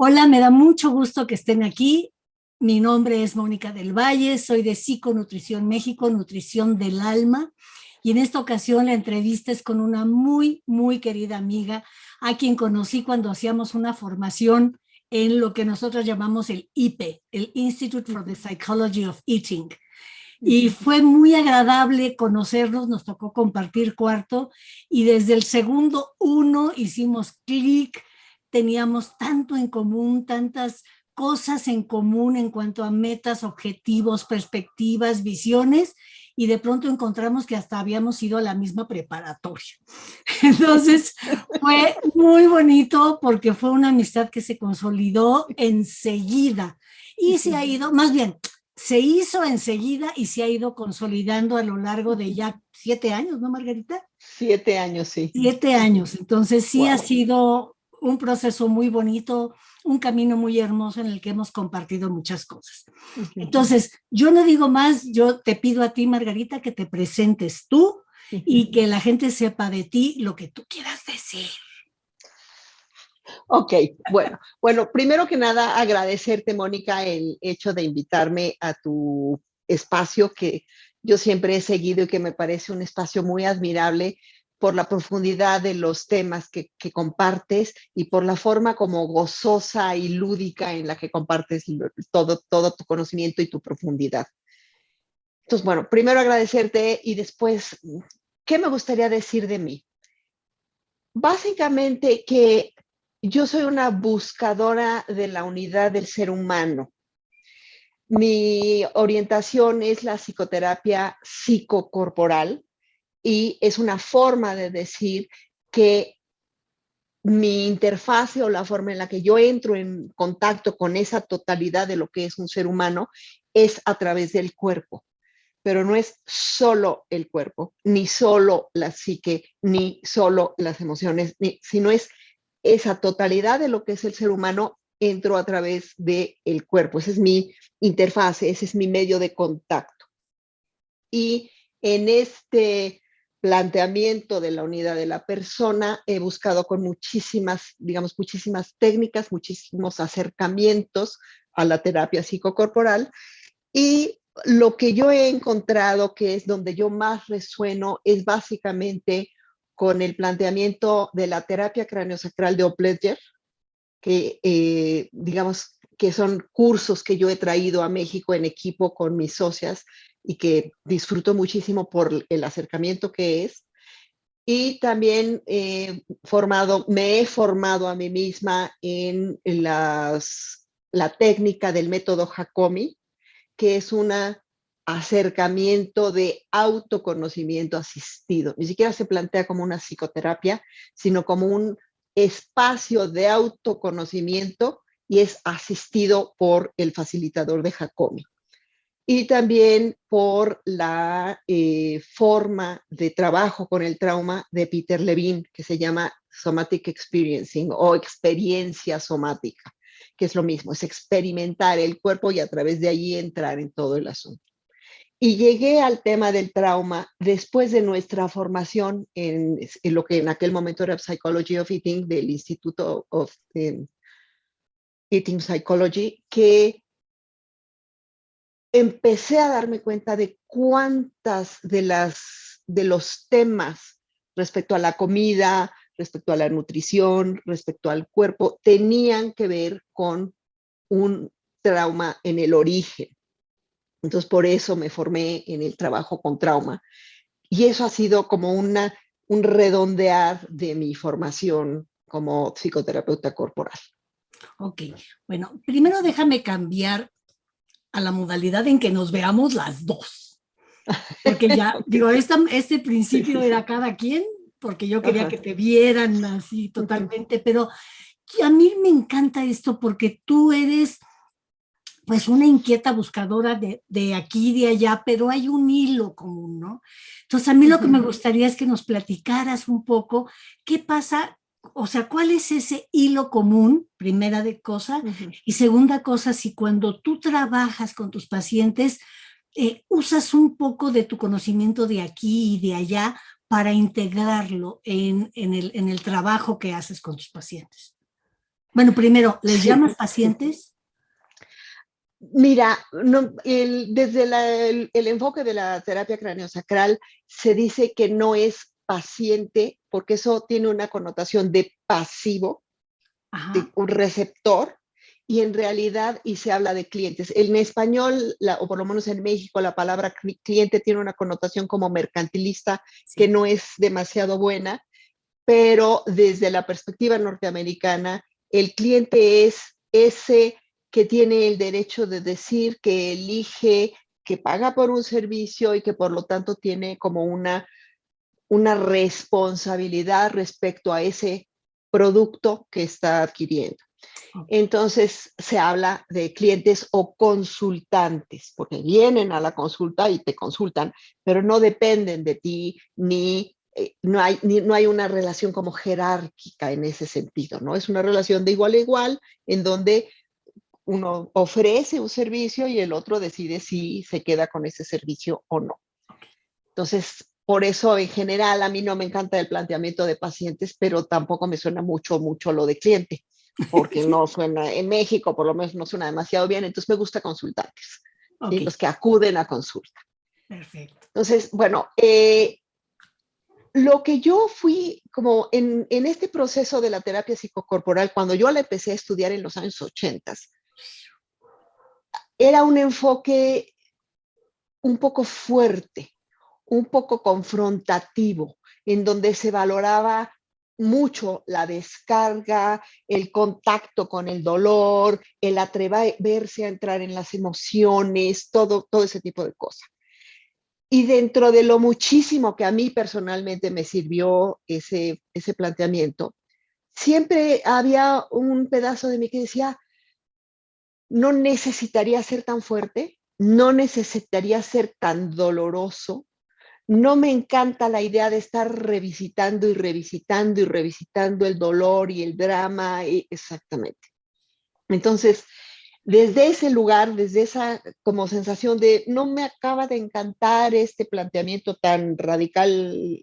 Hola, me da mucho gusto que estén aquí. Mi nombre es Mónica del Valle, soy de Psiconutrición México, Nutrición del Alma. Y en esta ocasión la entrevista es con una muy querida amiga, a quien conocí cuando hacíamos una formación en lo que nosotros llamamos el IPE, el Institute for the Psychology of Eating. Y fue muy agradable conocernos, nos tocó compartir cuarto y desde el segundo uno hicimos clic, teníamos tanto en común, tantas cosas en común en cuanto a metas, objetivos, perspectivas, visiones, y de pronto encontramos que hasta habíamos ido a la misma preparatoria. Entonces fue muy bonito porque fue una amistad que se consolidó enseguida y se ha ido, más bien, se hizo enseguida y se ha ido consolidando a lo largo de ya 7 años, ¿no, Margarita? 7 años, sí. 7 años. Entonces sí ha Wow. sido un proceso muy bonito, un camino muy hermoso en el que hemos compartido muchas cosas. Entonces, yo no digo más, yo te pido a ti, Margarita, que te presentes tú y que la gente sepa de ti lo que tú quieras decir. Ok, bueno, primero que nada agradecerte, Mónica, el hecho de invitarme a tu espacio que yo siempre he seguido y que me parece un espacio muy admirable por la profundidad de los temas que compartes y por la forma como gozosa y lúdica en la que compartes todo tu conocimiento y tu profundidad. Entonces, bueno, primero agradecerte y después, ¿qué me gustaría decir de mí? Básicamente que yo soy una buscadora de la unidad del ser humano. Mi orientación es la psicoterapia psicocorporal y es una forma de decir que mi interfase o la forma en la que yo entro en contacto con esa totalidad de lo que es un ser humano es a través del cuerpo. Pero no es solo el cuerpo, ni solo la psique, ni solo las emociones, sino es esa totalidad de lo que es el ser humano entro a través del cuerpo. Esa es mi interfase, ese es mi medio de contacto. Y en este planteamiento de la unidad de la persona he buscado con muchísimas técnicas, muchísimos acercamientos a la terapia psicocorporal. Y lo que yo he encontrado que es donde yo más resueno es básicamente con el planteamiento de la terapia craneosacral de Opletger, que digamos que son cursos que yo he traído a México en equipo con mis socias y que disfruto muchísimo por el acercamiento que es. Y también me he formado a mí misma en la técnica del método Hakomi, que es un acercamiento de autoconocimiento asistido. Ni siquiera se plantea como una psicoterapia, sino como un espacio de autoconocimiento y es asistido por el facilitador de Hakomi. Y también por la forma de trabajo con el trauma de Peter Levine, que se llama Somatic Experiencing o experiencia somática, que es lo mismo, es experimentar el cuerpo y a través de allí entrar en todo el asunto. Y llegué al tema del trauma después de nuestra formación en lo que en aquel momento era Psychology of Eating del Instituto of Eating Psychology, que empecé a darme cuenta de cuántas de los temas respecto a la comida, respecto a la nutrición, respecto al cuerpo, tenían que ver con un trauma en el origen. Entonces, por eso me formé en el trabajo con trauma. Y eso ha sido como un redondear de mi formación como psicoterapeuta corporal. Ok, bueno, primero déjame cambiar a la modalidad en que nos veamos las dos. Porque ya, Okay. digo, este Sí, principio sí, era sí. cada quien, porque yo quería Ajá. que te vieran así totalmente, pero a mí me encanta esto porque tú eres pues una inquieta buscadora de aquí y de allá, pero hay un hilo común, ¿no? Entonces a mí lo que me gustaría es que nos platicaras un poco qué pasa, o sea, cuál es ese hilo común, primera de cosa, y segunda cosa, si cuando tú trabajas con tus pacientes, usas un poco de tu conocimiento de aquí y de allá para integrarlo en el trabajo que haces con tus pacientes. Bueno, primero, ¿les Sí. llamas pacientes? Mira, desde el enfoque de la terapia craneosacral se dice que no es paciente porque eso tiene una connotación de pasivo, de Ajá. un receptor, y en realidad, y se habla de clientes. En español, o por lo menos en México, la palabra cliente tiene una connotación como mercantilista que Sí. no es demasiado buena, pero desde la perspectiva norteamericana, el cliente es ese que tiene el derecho de decir que elige, que paga por un servicio y que por lo tanto tiene como una responsabilidad respecto a ese producto que está adquiriendo. Ok. Entonces se habla de clientes o consultantes, porque vienen a la consulta y te consultan, pero no dependen de ti no hay una relación como jerárquica en ese sentido, ¿no? Es una relación de igual a igual en donde uno ofrece un servicio y el otro decide si se queda con ese servicio o no. Ok. Entonces, por eso en general a mí no me encanta el planteamiento de pacientes, pero tampoco me suena mucho lo de cliente, porque no suena, en México por lo menos no suena demasiado bien, entonces me gusta consultantes, Ok, ¿sí? Los que acuden a consulta. perfecto. Entonces, bueno, lo que yo fui como en este proceso de la terapia psicocorporal, cuando yo la empecé a estudiar en los años 80, era un enfoque un poco fuerte, un poco confrontativo, en donde se valoraba mucho la descarga, el contacto con el dolor, el atreverse a entrar en las emociones, todo ese tipo de cosas. Y dentro de lo muchísimo que a mí personalmente me sirvió ese planteamiento, siempre había un pedazo de mí que decía, no necesitaría ser tan fuerte, no necesitaría ser tan doloroso, no me encanta la idea de estar revisitando y revisitando y revisitando el dolor y el drama, exactamente. Entonces, desde ese lugar, desde esa como sensación de no me acaba de encantar este planteamiento tan radical,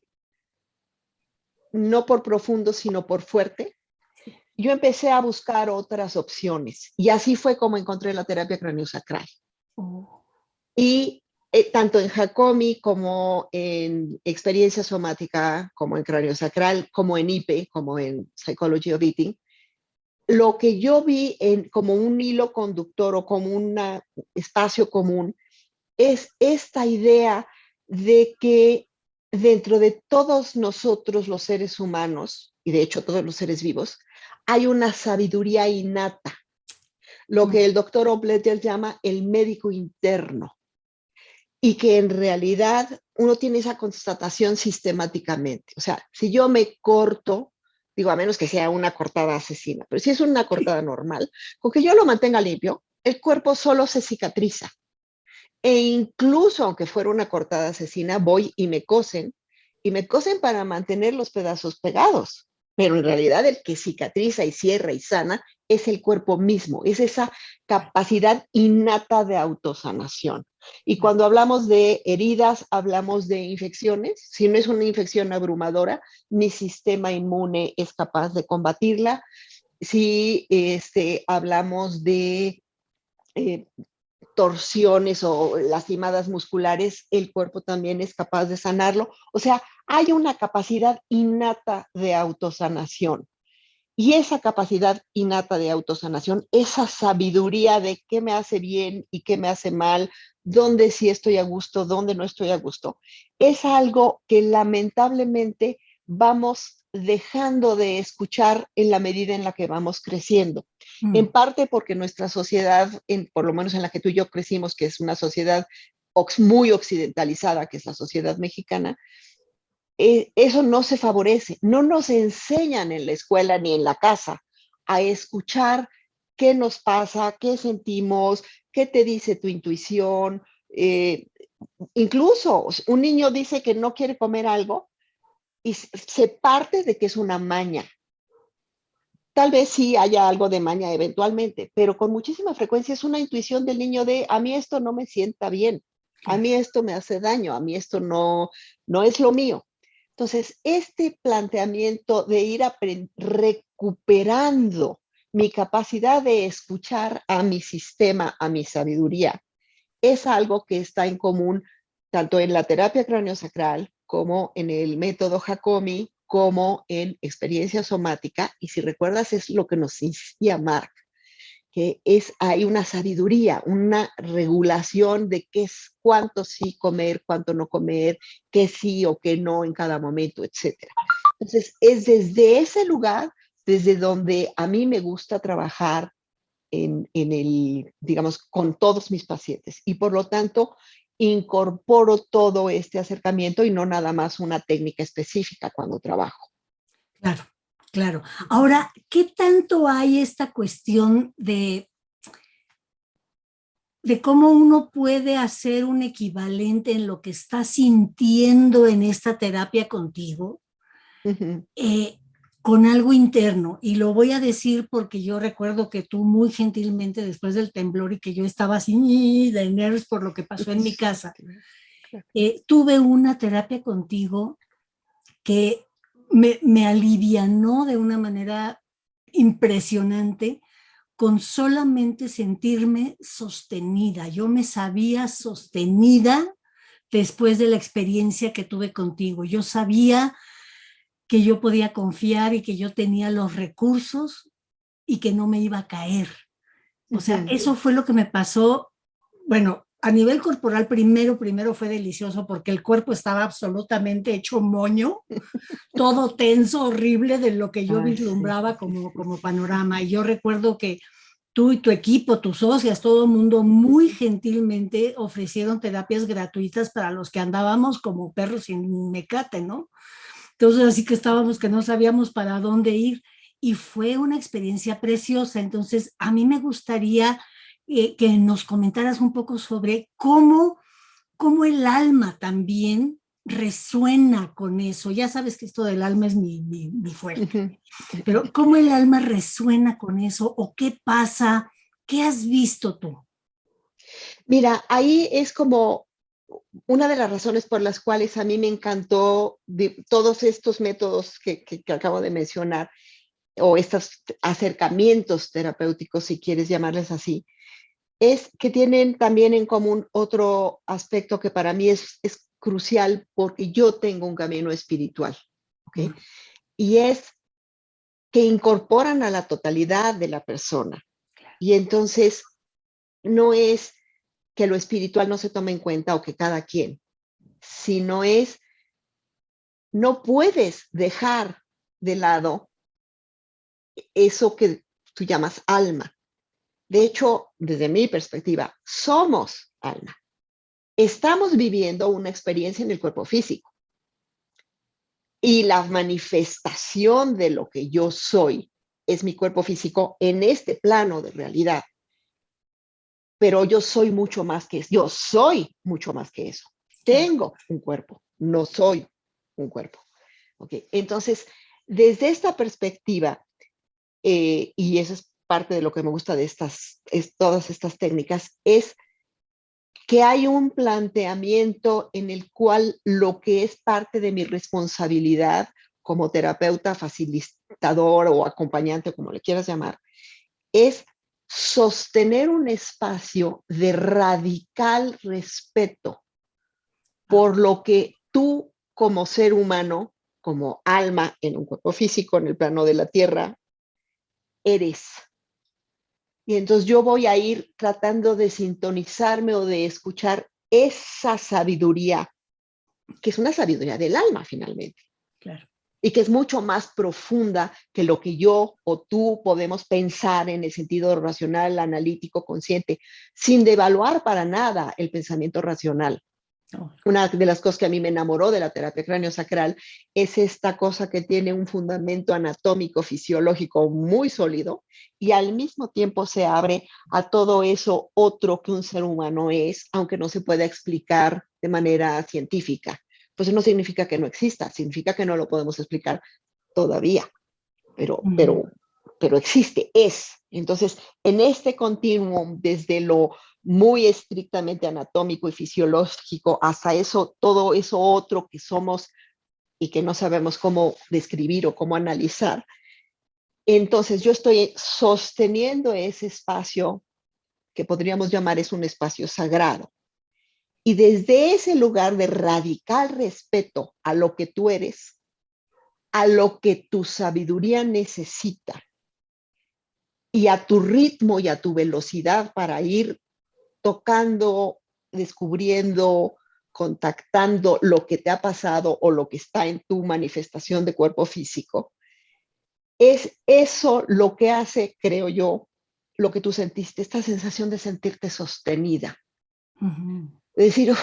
no por profundo, sino por fuerte, yo empecé a buscar otras opciones y así fue como encontré la terapia craniosacral. Oh, Y tanto en Hakomi como en experiencia somática, como en craniosacral, como en IPE, como en Psychology of Eating, lo que yo vi como un hilo conductor o como un espacio común es esta idea de que dentro de todos nosotros los seres humanos, y de hecho todos los seres vivos, hay una sabiduría innata, lo mm, que el doctor Obletter llama el médico interno, y que en realidad uno tiene esa constatación sistemáticamente. O sea, si yo me corto, digo, a menos que sea una cortada asesina, pero si es una cortada normal, con que yo lo mantenga limpio, el cuerpo solo se cicatriza. E incluso aunque fuera una cortada asesina, voy y me cosen para mantener los pedazos pegados. Pero en realidad el que cicatriza y cierra y sana es el cuerpo mismo, es esa capacidad innata de autosanación. Y claro. cuando hablamos de heridas, hablamos de infecciones. Si no es una infección abrumadora, mi sistema inmune es capaz de combatirla. Si hablamos de eh, torsiones o lastimadas musculares, el cuerpo también es capaz de sanarlo. O sea, hay una capacidad innata de autosanación. Y esa capacidad innata de autosanación, esa sabiduría de qué me hace bien y qué me hace mal, dónde sí estoy a gusto, dónde no estoy a gusto, es algo que lamentablemente vamos dejando de escuchar en la medida en la que vamos creciendo. En Mm, parte porque nuestra sociedad, por lo menos en la que tú y yo crecimos, que es una sociedad muy occidentalizada, que es la sociedad mexicana, eso no se favorece. No nos enseñan en la escuela ni en la casa a escuchar qué nos pasa, qué sentimos, qué te dice tu intuición. Incluso un niño dice que no quiere comer algo y se parte de que es una maña. Tal vez sí haya algo de maña eventualmente, pero con muchísima frecuencia es una intuición del niño de a mí esto no me sienta bien, a claro. mí esto me hace daño, a mí esto no es lo mío. Entonces, este planteamiento de ir recuperando mi capacidad de escuchar a mi sistema, a mi sabiduría, es algo que está en común tanto en la terapia craneosacral como en el método Hakomi, como en experiencia somática. Y si recuerdas, es lo que nos insistía Mark, que hay una sabiduría, una regulación de qué es, cuánto sí comer, cuánto no comer, qué sí o qué no en cada momento, etcétera. Entonces, es desde ese lugar, desde donde a mí me gusta trabajar digamos, con todos mis pacientes. Y por lo tanto, incorporo todo este acercamiento y no nada más una técnica específica cuando trabajo. Claro, claro. Ahora, ¿qué tanto hay esta cuestión de cómo uno puede hacer un equivalente en lo que está sintiendo en esta terapia contigo? Eh, con algo interno? Y lo voy a decir porque yo recuerdo que tú muy gentilmente después del temblor y que yo estaba así de nervios por lo que pasó en mi casa, tuve una terapia contigo que me alivianó de una manera impresionante con solamente sentirme sostenida. Yo me sabía sostenida después de la experiencia que tuve contigo. Yo sabía que yo podía confiar y que yo tenía los recursos y que no me iba a caer. O sea, eso fue lo que me pasó. Bueno, a nivel corporal, primero fue delicioso porque el cuerpo estaba absolutamente hecho moño, todo tenso, horrible de lo que yo vislumbraba como panorama. Y yo recuerdo que tú y tu equipo, tus socias, todo el mundo muy gentilmente ofrecieron terapias gratuitas para los que andábamos como perros sin mecate, ¿no? Entonces, así que estábamos que no sabíamos para dónde ir y fue una experiencia preciosa. Entonces, a mí me gustaría que nos comentaras un poco sobre cómo el alma también resuena con eso. Ya sabes que esto del alma es mi fuerte, pero cómo el alma resuena con eso o qué pasa, qué has visto tú. Mira, ahí es como una de las razones por las cuales a mí me encantó todos estos métodos que acabo de mencionar, o estos acercamientos terapéuticos, si quieres llamarles así, es que tienen también en común otro aspecto que para mí es crucial porque yo tengo un camino espiritual, ¿ok? Y es que incorporan a la totalidad de la persona. Y entonces no es que lo espiritual no se tome en cuenta o que cada quien, sino es, no puedes dejar de lado eso que tú llamas alma. De hecho, desde mi perspectiva, somos alma. Estamos viviendo una experiencia en el cuerpo físico. Y la manifestación de lo que yo soy es mi cuerpo físico en este plano de realidad. Pero yo soy mucho más que eso. Yo soy mucho más que eso. Tengo un cuerpo, no soy un cuerpo. ¿Okay? Entonces, desde esta perspectiva, y eso es parte de lo que me gusta de todas estas técnicas, es que hay un planteamiento en el cual lo que es parte de mi responsabilidad como terapeuta, facilitador o acompañante, como le quieras llamar, es sostener un espacio de radical respeto por lo que tú como ser humano, como alma en un cuerpo físico, en el plano de la tierra, eres. Y entonces yo voy a ir tratando de sintonizarme o de escuchar esa sabiduría, que es una sabiduría del alma finalmente. Claro. Y que es mucho más profunda que lo que yo o tú podemos pensar en el sentido racional, analítico, consciente, sin devaluar para nada el pensamiento racional. Una de las cosas que a mí me enamoró de la terapia craneosacral es esta cosa que tiene un fundamento anatómico, fisiológico muy sólido y al mismo tiempo se abre a todo eso otro que un ser humano es, aunque no se pueda explicar de manera científica. Pues no significa que no exista, significa que no lo podemos explicar todavía, pero existe, es. Entonces, en este continuum, desde lo muy estrictamente anatómico y fisiológico hasta eso, todo eso otro que somos y que no sabemos cómo describir o cómo analizar, Entonces yo estoy sosteniendo ese espacio que podríamos llamar es un espacio sagrado. Y desde ese lugar de radical respeto a lo que tú eres, a lo que tu sabiduría necesita y a tu ritmo y a tu velocidad para ir tocando, descubriendo, contactando lo que te ha pasado o lo que está en tu manifestación de cuerpo físico, es eso lo que hace, creo yo, lo que tú sentiste, esta sensación de sentirte sostenida. Ujú. De decir,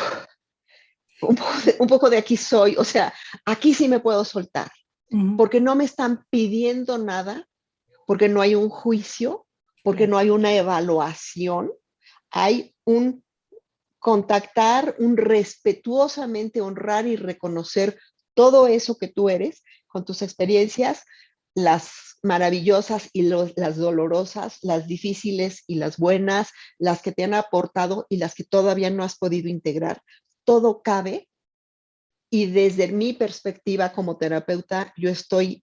un poco de aquí soy, o sea, aquí sí me puedo soltar, Ujú. porque no me están pidiendo nada, porque no hay un juicio, porque Claro. no hay una evaluación, hay un contactar, un respetuosamente honrar y reconocer todo eso que tú eres con tus experiencias, las maravillosas y las dolorosas, las difíciles y las buenas, las que te han aportado y las que todavía no has podido integrar. Todo cabe y desde mi perspectiva como terapeuta, yo estoy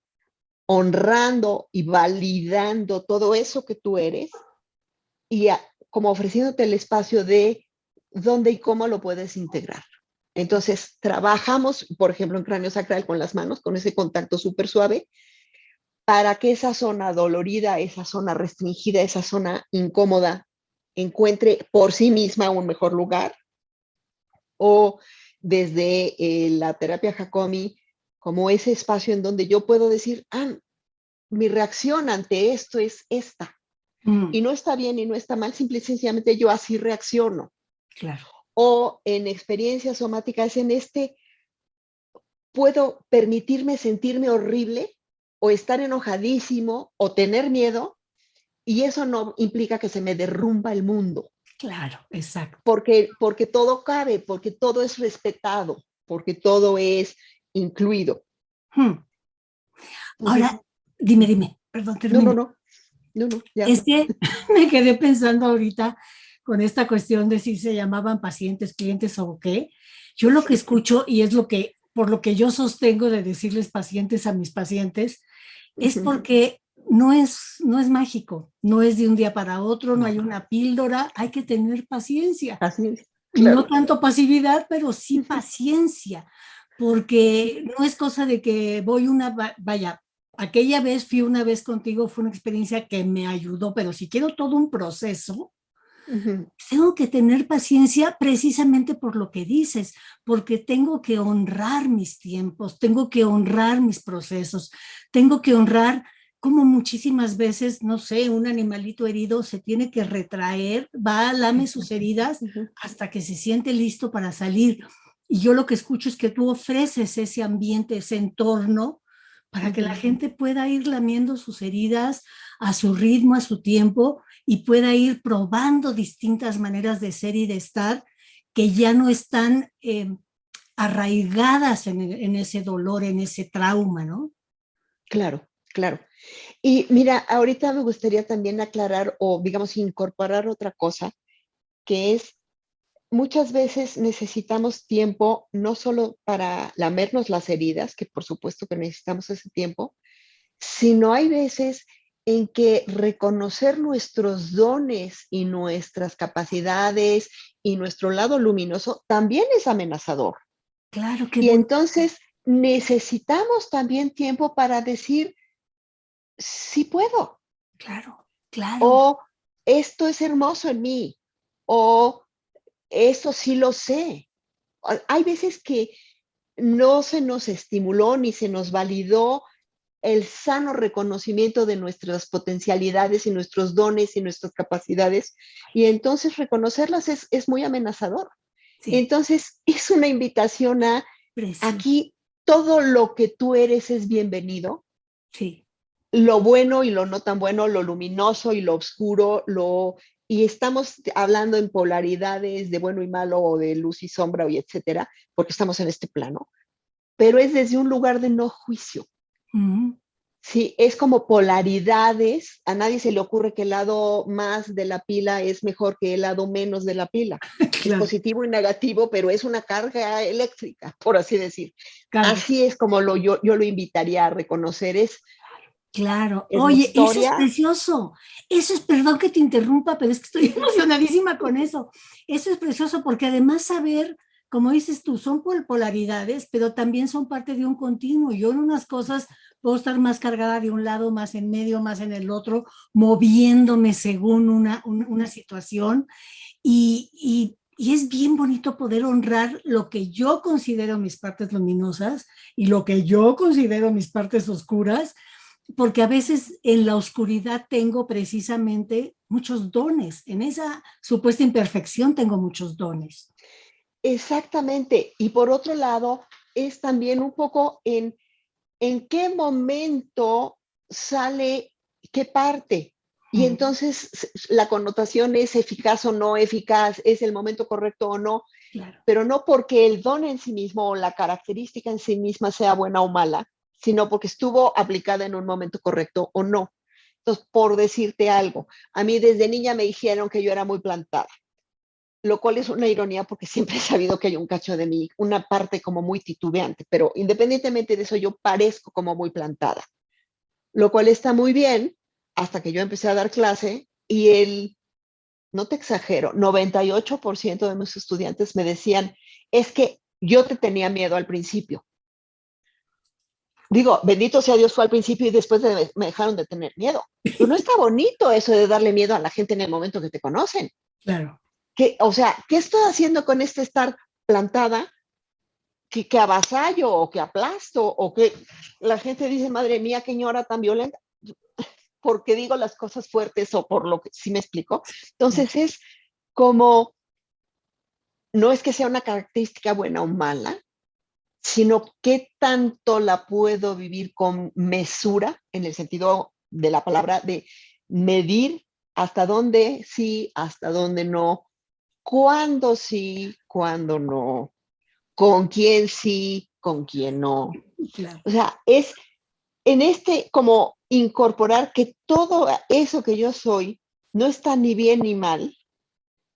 honrando y validando todo eso que tú eres y como ofreciéndote el espacio de dónde y cómo lo puedes integrar. Entonces, trabajamos, por ejemplo, en cráneo sacral con las manos, con ese contacto súper suave, para que esa zona dolorida, esa zona restringida, esa zona incómoda, encuentre por sí misma un mejor lugar. O desde la terapia Hakomi, como ese espacio en donde yo puedo decir, mi reacción ante esto es esta. Mm. Y no está bien y no está mal, simple y sencillamente yo así reacciono. Claro. O en experiencias somáticas, en puedo permitirme sentirme horrible o estar enojadísimo o tener miedo y eso no implica que se me derrumba el mundo, Claro, exacto. porque todo cabe, porque todo es respetado, porque todo es incluido. Hmm. Entonces, Ahora, dime, perdón, no, no, termina. no, no, no, ya. Es que me quedé pensando ahorita con esta cuestión de si se llamaban pacientes, clientes o qué. Yo lo que escucho y es lo que, por lo que yo sostengo de decirles pacientes a mis pacientes, es porque no es mágico, no es de un día para otro, no No, hay una píldora, hay que tener paciencia. así es, No claro. tanto pasividad, pero sí paciencia, porque no es cosa de que voy vaya, aquella vez fui una vez contigo, fue una experiencia que me ayudó, pero si quiero todo un proceso, tengo que tener paciencia precisamente por lo que dices, porque tengo que honrar mis tiempos, tengo que honrar mis procesos, tengo que honrar como muchísimas veces, no sé, un animalito herido se tiene que retraer, va, lame sus heridas hasta que se siente listo para salir. Y yo lo que escucho es que tú ofreces ese ambiente, ese entorno, para que la gente pueda ir lamiendo sus heridas a su ritmo, a su tiempo, y pueda ir probando distintas maneras de ser y de estar que ya no están arraigadas en ese dolor, en ese trauma, ¿no? Claro, claro. Y mira, ahorita me gustaría también aclarar o, digamos, incorporar otra cosa, que es muchas veces necesitamos tiempo no solo para lamernos las heridas, que por supuesto que necesitamos ese tiempo, sino hay veces en que reconocer nuestros dones y nuestras capacidades y nuestro lado luminoso también es amenazador. Claro, qué Y bueno. entonces necesitamos también tiempo para decir, sí puedo, Claro, claro. o esto es hermoso en mí, o esto sí lo sé. Hay veces que no se nos estimuló ni se nos validó el sano reconocimiento de nuestras potencialidades y nuestros dones y nuestras capacidades, y entonces reconocerlas es muy amenazador. Sí, Entonces, es una invitación a precioso. aquí todo lo que tú eres es bienvenido, Sí, lo bueno y lo no tan bueno, lo luminoso y lo oscuro, y estamos hablando en polaridades de bueno y malo o de luz y sombra y etcétera, porque estamos en este plano, pero es desde un lugar de no juicio. uh-huh. Sí, es como polaridades. A nadie se le ocurre que el lado más de la pila es mejor que el lado menos de la pila. Es Claro, positivo y negativo, pero es una carga eléctrica, por así decir. carga. Así es como yo lo invitaría a reconocer. Es Claro. Es la Oye, eso es historia. precioso. Eso es, perdón que te interrumpa, pero es que estoy emocionadísima con eso. Eso es precioso porque además saber, como dices tú, son polaridades, pero también son parte de un continuo. Yo en unas cosas puedo estar más cargada de un lado, más en medio, más en el otro, moviéndome según una situación. Y es bien bonito poder honrar lo que yo considero mis partes luminosas y lo que yo considero mis partes oscuras, porque a veces en la oscuridad tengo precisamente muchos dones, en esa supuesta imperfección tengo muchos dones. Exactamente. Y por otro lado, es también un poco en qué momento sale qué parte. Y Mm, entonces la connotación es eficaz o no eficaz, es el momento correcto o no, claro. pero no porque el don en sí mismo o la característica en sí misma sea buena o mala, sino porque estuvo aplicada en un momento correcto o no. Entonces, por decirte algo, a mí desde niña me dijeron que yo era muy plantada, lo cual es una ironía porque siempre he sabido que hay un cacho de mí, una parte como muy titubeante, pero independientemente de eso, yo parezco como muy plantada, lo cual está muy bien hasta que yo empecé a dar clase y no te exagero, 98% de mis estudiantes me decían, es que yo te tenía miedo al principio. Digo, bendito sea Dios fue al principio y después me dejaron de tener miedo. Pero no está bonito eso de darle miedo a la gente en el momento que te conocen. Claro. O sea, ¿qué estoy haciendo con este estar plantada que avasallo o que aplasto o que la gente dice, madre mía, qué ñora tan violenta? Porque digo las cosas fuertes o por lo que sí me explico. Claro. Entonces es como, no es que sea una característica buena o mala, sino qué tanto la puedo vivir con mesura, en el sentido de la palabra, de medir hasta dónde sí, hasta dónde no, cuándo sí, cuándo no, con quién sí, con quién no. Claro. O sea, es en como incorporar que todo eso que yo soy no está ni bien ni mal,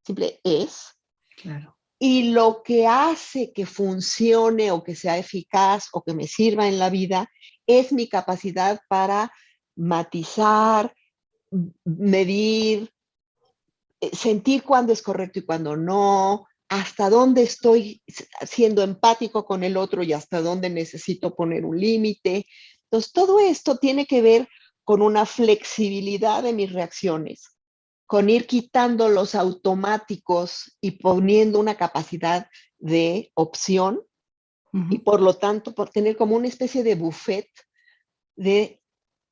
simple es, Claro. y lo que hace que funcione o que sea eficaz o que me sirva en la vida es mi capacidad para matizar, medir, sentir cuándo es correcto y cuándo no, hasta dónde estoy siendo empático con el otro y hasta dónde necesito poner un límite. Entonces, todo esto tiene que ver con una flexibilidad de mis reacciones, con ir quitando los automáticos y poniendo una capacidad de opción y Ujú. por lo tanto por tener como una especie de buffet de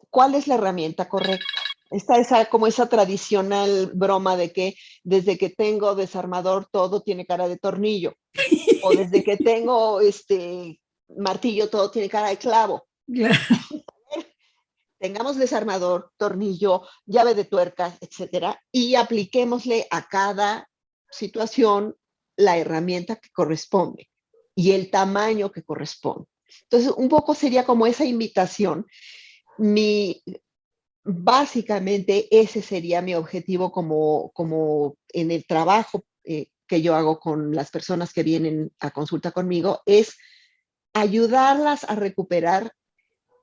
cuál es la herramienta correcta. Está como esa tradicional broma de que desde que tengo desarmador todo tiene cara de tornillo o desde que tengo martillo todo tiene cara de clavo. Claro. Tengamos desarmador, tornillo, llave de tuerca, etcétera, y apliquémosle a cada situación la herramienta que corresponde y el tamaño que corresponde. Entonces, un poco sería como esa invitación. Mi, Básicamente, ese sería mi objetivo como en el trabajo que yo hago con las personas que vienen a consulta conmigo, es ayudarlas a recuperar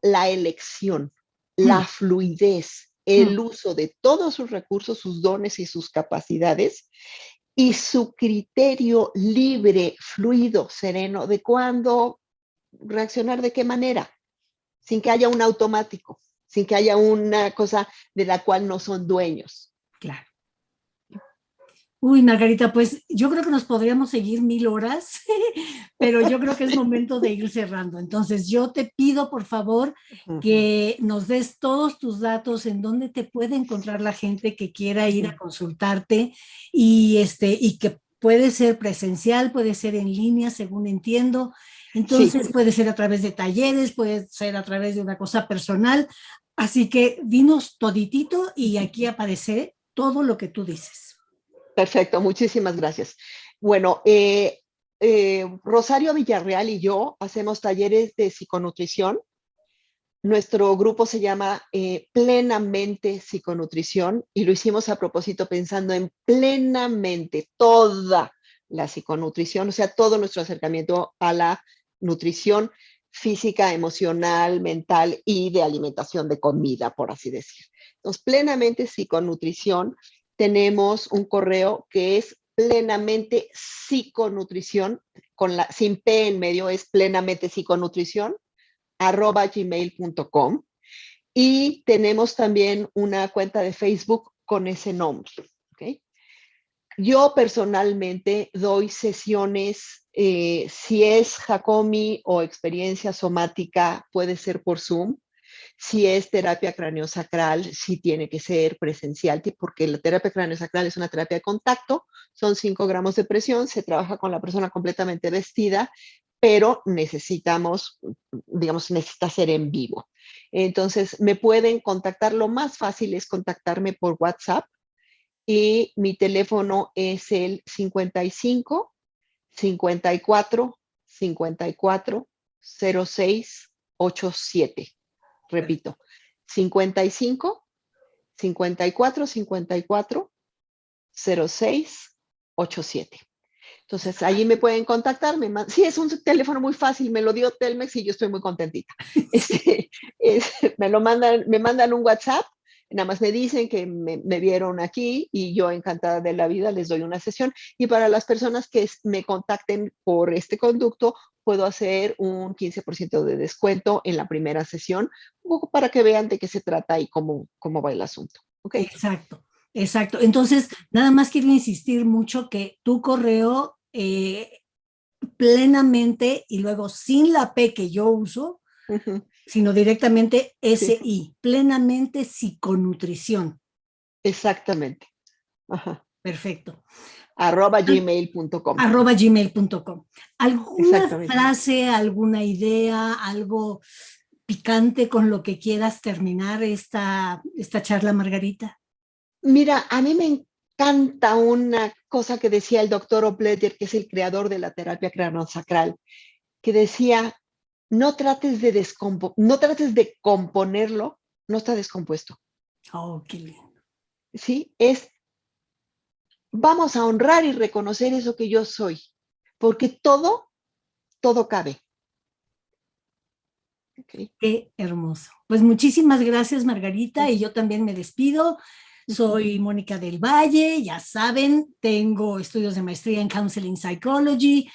la elección, la Mm, fluidez, el mm. uso de todos sus recursos, sus dones y sus capacidades y su criterio libre, fluido, sereno de cuándo reaccionar, de qué manera, sin que haya un automático, sin que haya una cosa de la cual no son dueños. Claro. Uy, Margarita, pues yo creo que nos podríamos seguir 1000 horas, pero yo creo que es momento de ir cerrando. Entonces, yo te pido, por favor, Uh -huh, que nos des todos tus datos en dónde te puede encontrar la gente que quiera uh ir a -huh. consultarte y que puede ser presencial, puede ser en línea, según entiendo. Sí, Entonces, puede ser a través de talleres, puede ser a través de una cosa personal. Así que dinos toditito y aquí aparece todo lo que tú dices. perfecto, muchísimas gracias. Bueno, Rosario Villarreal y yo hacemos talleres de psiconutrición. Nuestro grupo se llama Plenamente Psiconutrición y lo hicimos a propósito pensando en plenamente toda la psiconutrición, o sea, todo nuestro acercamiento a la nutrición física, emocional, mental y de alimentación de comida, por así decir. Entonces, plenamente psiconutrición, tenemos un correo que es plenamente psiconutrición, sin P en medio, es plenamente psiconutrición, @gmail.com. Y tenemos también una cuenta de Facebook con ese nombre. ¿Okay? Yo personalmente doy sesiones, si es Hakomi o experiencia somática, puede ser por Zoom. Si es terapia craneosacral, sí tiene que ser presencial, porque la terapia craneosacral es una terapia de contacto, son 5 gramos de presión, se trabaja con la persona completamente vestida, pero necesitamos, digamos, necesita ser en vivo. Entonces, me pueden contactar, lo más fácil es contactarme por WhatsApp y mi teléfono es el 55 54 54 06 87. Repito, 55 54 54 06 87. Entonces, allí me pueden contactar. Sí, es un teléfono muy fácil, me lo dio Telmex y yo estoy muy contentita. Me mandan un WhatsApp, nada más me dicen que me vieron aquí y yo encantada de la vida les doy una sesión. Y para las personas que me contacten por este conducto, puedo hacer un 15% de descuento en la primera sesión, un poco para que vean de qué se trata y cómo va el asunto. ¿Okay? Exacto, exacto. Entonces, nada más quiero insistir mucho que tu correo plenamente y luego sin la P que yo uso, sino directamente SI, sí. Plenamente psiconutrición. Exactamente. Ajá. Perfecto. @gmail.com. @gmail.com. ¿Alguna frase, alguna idea, algo picante con lo que quieras terminar esta charla, Margarita? Mira, a mí me encanta una cosa que decía el doctor Opleter, que es el creador de la terapia craneosacral, que decía, no trates de componerlo, no está descompuesto. Oh, qué lindo. Sí, vamos a honrar y reconocer eso que yo soy, porque todo cabe. Okay. Qué hermoso. Pues muchísimas gracias, Margarita, y yo también me despido. Soy Mónica del Valle, ya saben, tengo estudios de maestría en Counseling Psychology,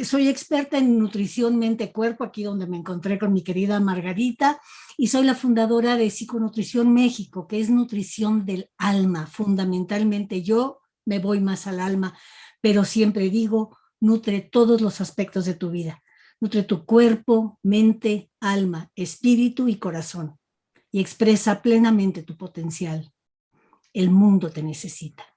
soy experta en nutrición mente-cuerpo, aquí donde me encontré con mi querida Margarita, y soy la fundadora de Psiconutrición México, que es nutrición del alma. Fundamentalmente yo me voy más al alma, pero siempre digo, nutre todos los aspectos de tu vida. Nutre tu cuerpo, mente, alma, espíritu y corazón, y expresa plenamente tu potencial. El mundo te necesita.